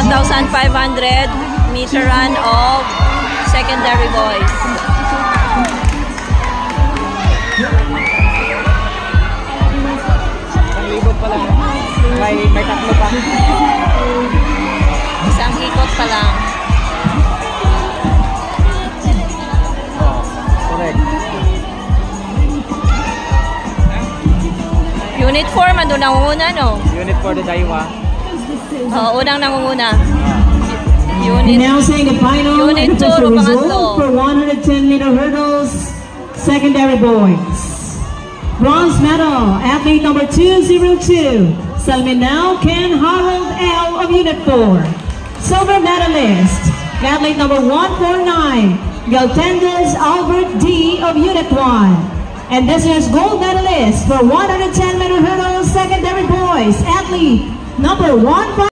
1,500 meter run of secondary boys. May tatlo pa. Isang ikot pa lang. Correct. Unit 4 man doon nangunguna, no? Unit 4 the Daiwa. Unang nangunguna. Announcing the final Unit and 2 official pangatlo. result for 110-meter hurdles, secondary boys. Bronze medal, athlete number 202, Salminao Ken Harold L. of Unit 4. Silver medalist, athlete number 149, Galtendes Albert D. of Unit 1. And this year's gold medalist for 110-meter hurdles, secondary boys, athlete number 1.